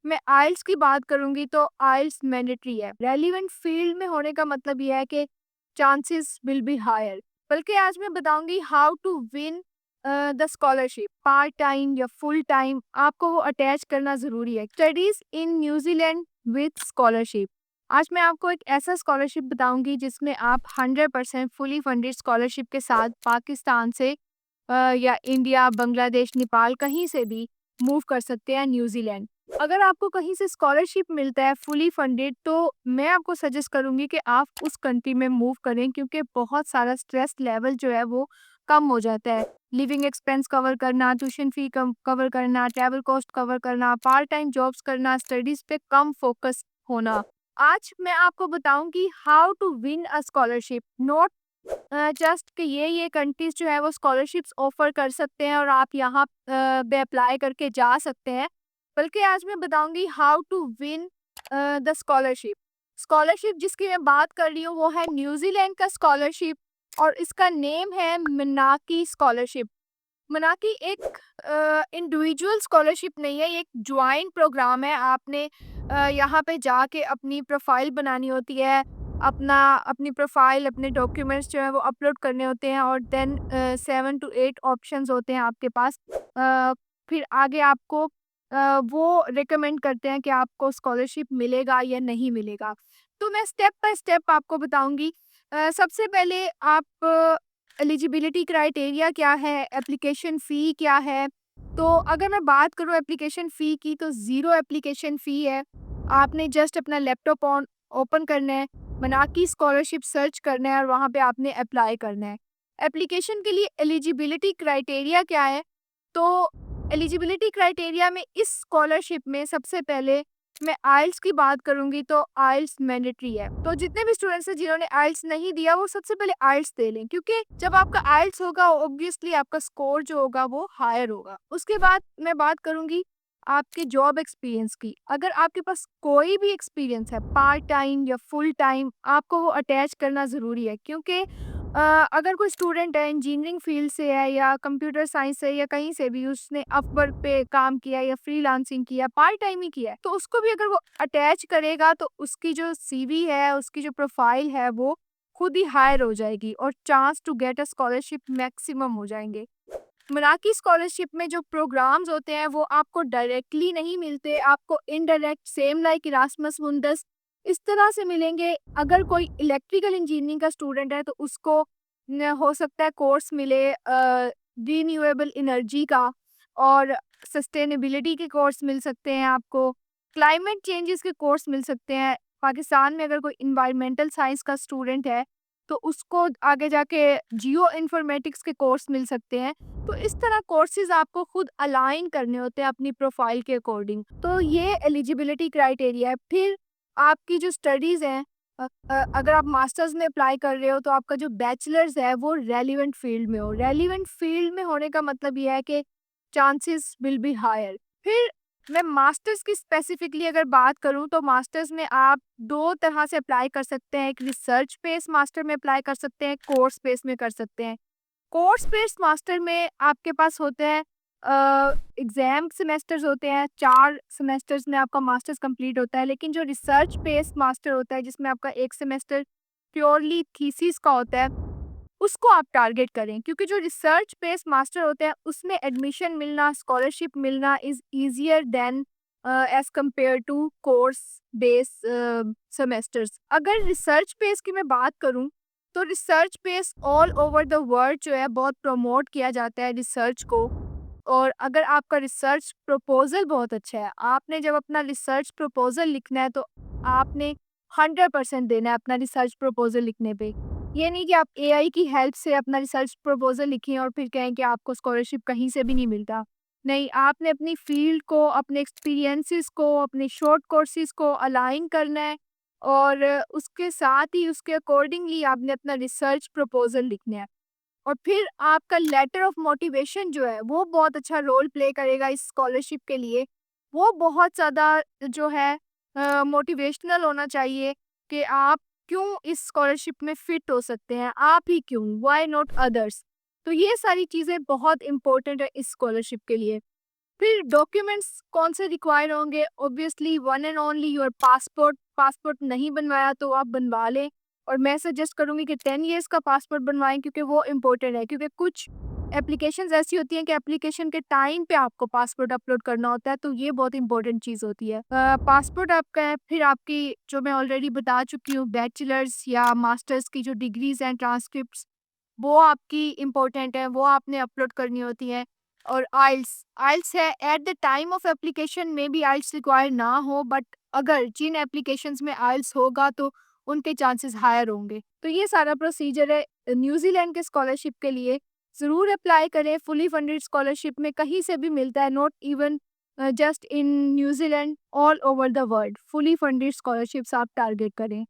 मैं आइल्स की बात करूँगी तो आइल्स मैंडेटरी है। रेलेवेंट फील्ड में होने का मतलब ये है कि चांसेस विल बी हायर। बल्कि आज मैं बताऊँगी how to win the scholarship, part time या फुल टाइम आपको वो अटैच करना ज़रूरी है। Studies in New Zealand with scholarship. आज मैं आपको एक ऐसा स्कॉलरशिप बताऊँगी जिसमें आप 100% फुली फंडेड स्कॉलरशिप के साथ पाकिस्तान से या इंडिया, बांग्लादेश, नेपाल कहीं से भी मूव कर सकते हैं न्यूज़ीलैंड। अगर आपको कहीं से स्कॉलरशिप मिलता है फुली फंडेड तो मैं आपको सजेस्ट करूँगी कि आप उस कंट्री में मूव करें क्योंकि बहुत सारा स्ट्रेस लेवल जो है वो कम हो जाता है। लिविंग एक्सपेंस कवर करना, ट्यूशन फी कवर करना, ट्रैवल कॉस्ट कवर करना, पार्ट टाइम जॉब्स करना, स्टडीज़ पे कम फोकस होना। आज मैं आपको बताऊँगी how to win a scholarship, not just कि ये कंट्रीज जो है वो स्कॉलरशिप्स ऑफर कर सकते हैं और आप यहाँ पे अप्लाई करके जा सकते हैं। बल्कि आज मैं बताऊंगी how to win the scholarship. Scholarship जिसकी मैं बात कर रही हूँ वो है न्यूजीलैंड का स्कॉलरशिप और इसका नेम है मनाकी स्कॉलरशिप। मनाकी एक इंडिविजुअल स्कॉलरशिप नहीं है, ये एक ज्वाइंट प्रोग्राम है। आपने यहाँ पे जाके अपनी प्रोफाइल बनानी होती है, अपनी प्रोफाइल, अपने डॉक्यूमेंट्स जो है वो अपलोड करने होते हैं और देन 7 to 8 ऑप्शंस होते हैं आपके पास। फिर आगे आपको वो रिकमेंड करते हैं कि आपको स्कॉलरशिप मिलेगा या नहीं मिलेगा। तो मैं स्टेप बाय स्टेप आपको बताऊंगी। सबसे पहले आप एलिजिबिलिटी क्राइटेरिया क्या है, एप्लीकेशन फ़ी क्या है? तो अगर मैं बात करूँ एप्लीकेशन फ़ी की तो ज़ीरो एप्लीकेशन फ़ी है। आपने जस्ट अपना लैपटॉप ऑन ओपन करना है, मनाकी स्कॉलरशिप सर्च करना है और वहाँ पे आपने अप्लाई करना है। एप्लीकेशन के लिए एलिजिबिलिटी क्राइटेरिया क्या है? तो एलिजिबिलिटी क्राइटेरिया में इस स्कॉलरशिप में सबसे पहले मैं आइल्स की बात करूँगी तो आइल्स मैंडेटरी है। तो जितने भी स्टूडेंट्स हैं जिन्होंने आइल्स नहीं दिया वो सबसे पहले आइल्स दे लें क्योंकि जब आपका आइल्स होगा ऑब्वियसली आपका स्कोर जो होगा वो हायर होगा। उसके बाद मैं बात करूँगी आपके जॉब एक्सपीरियंस की। अगर आपके पास कोई भी एक्सपीरियंस है पार्ट टाइम या फुल टाइम आपको वो अटैच करना ज़रूरी है क्योंकि अगर कोई स्टूडेंट है इंजीनियरिंग फील्ड से है या कंप्यूटर साइंस से या कहीं से भी उसने अपवर्क पे काम किया या फ्रीलांसिंग किया, पार्ट टाइम ही किया है, तो उसको भी अगर वो अटैच करेगा तो उसकी जो सीवी है, उसकी जो प्रोफाइल है वो खुद ही हायर हो जाएगी और chance to get a scholarship maximum हो जाएंगे। मनाकी स्कॉलरशिप में जो प्रोग्राम्स होते हैं वो आपको डायरेक्टली नहीं मिलते, आपको इनडायरेक्ट सेम लाइक इरास्मस मुंडस इस तरह से मिलेंगे। अगर कोई इलेक्ट्रिकल इंजीनियरिंग का स्टूडेंट है तो उसको हो सकता है कोर्स मिले रिन्यूएबल एनर्जी का और सस्टेनेबिलिटी के कोर्स मिल सकते हैं आपको, क्लाइमेट चेंजेस के कोर्स मिल सकते हैं। पाकिस्तान में अगर कोई इन्वायरमेंटल साइंस का स्टूडेंट है तो उसको आगे जाके जियो इन्फॉर्मेटिक्स के कोर्स मिल सकते हैं। तो इस तरह कोर्सेज आपको खुद अलाइन करने होते हैं अपनी प्रोफाइल के अकॉर्डिंग। तो ये एलिजिबिलिटी क्राइटेरिया है। फिर आपकी जो स्टडीज़ हैं, अगर आप मास्टर्स में अप्लाई कर रहे हो तो आपका जो बैचलर्स है वो रेलिवेंट फील्ड में हो। रेलिवेंट फील्ड में होने का मतलब ये है कि चांसेस विल बी हायर। फिर मैं मास्टर्स की स्पेसिफिकली अगर बात करूं तो मास्टर्स में आप दो तरह से अप्लाई कर सकते हैं। एक रिसर्च बेस मास्टर में अप्लाई कर सकते हैं, कोर्स बेस में कर सकते हैं। कोर्स बेस्ड मास्टर में आपके पास होते हैं एग्जाम सेमेस्टर्स होते हैं, 4 सेमेस्टर्स में आपका मास्टर्स कंप्लीट होता है। लेकिन जो रिसर्च बेस्ड मास्टर होता है जिसमें आपका एक सेमेस्टर प्योरली थीसिस का होता है उसको आप टारगेट करें क्योंकि जो रिसर्च बेस्ड मास्टर होते हैं उसमें एडमिशन मिलना, स्कॉलरशिप मिलना is easier than as compared to course based semesters. अगर रिसर्च बेस की मैं बात करूं तो research base all over the world जो है बहुत प्रमोट किया जाता है रिसर्च को। और अगर आपका रिसर्च प्रपोजल बहुत अच्छा है, आपने जब अपना रिसर्च प्रपोजल लिखना है तो आपने 100% देना है अपना रिसर्च प्रपोजल लिखने पे। ये नहीं कि आप एआई की हेल्प से अपना रिसर्च प्रपोजल लिखें और फिर कहें कि आपको स्कॉलरशिप कहीं से भी नहीं मिलता। नहीं, आपने अपनी फील्ड को, अपने एक्सपीरियंसेस को, अपने शॉर्ट कोर्सेज को अलाइन करना है और उसके साथ ही उसके अकॉर्डिंगली आपने अपना रिसर्च प्रपोजल लिखना है। और फिर आपका लेटर ऑफ मोटिवेशन जो है वो बहुत अच्छा रोल प्ले करेगा इस स्कॉलरशिप के लिए। वो बहुत ज़्यादा जो है मोटिवेशनल होना चाहिए कि आप क्यों इस स्कॉलरशिप में फिट हो सकते हैं, आप ही क्यों, व्हाई नॉट अदर्स। तो ये सारी चीज़ें बहुत इंपॉर्टेंट है इस स्कॉलरशिप के लिए। फिर डॉक्यूमेंट्स कौन से रिक्वायर होंगे? Obviously one and only your passport. Passport नहीं बनवाया तो आप बनवा लें, और मैं सजेस्ट करूँगी कि 10 इयर्स का पासपोर्ट बनवाएं, क्योंकि वो इम्पोर्टेंट है। क्योंकि कुछ एप्लीकेशंस ऐसी होती हैं कि एप्लीकेशन के टाइम पे आपको पासपोर्ट अपलोड करना होता है, तो ये बहुत इंपॉर्टेंट चीज़ होती है। पासपोर्ट आपका है, फिर आपकी जो मैं ऑलरेडी बता चुकी हूँ बैचलर्स या मास्टर्स की जो डिग्रीज हैं, ट्रांसक्रिप्ट, वो आपकी इम्पोर्टेंट है, वो आपने अपलोड करनी होती है। और आइल्स आइल्स है at the time of application में भी आइल्स रिक्वायर ना हो, बट अगर जिन एप्लीकेशंस में आइल्स होगा तो उनके चांसेस हायर होंगे। तो ये सारा प्रोसीजर है न्यूजीलैंड के स्कॉलरशिप के लिए। ज़रूर अप्लाई करें, फुली फंडेड स्कॉलरशिप में कहीं से भी मिलता है, not even just in New Zealand, all over the world fully funded scholarships आप टारगेट करें।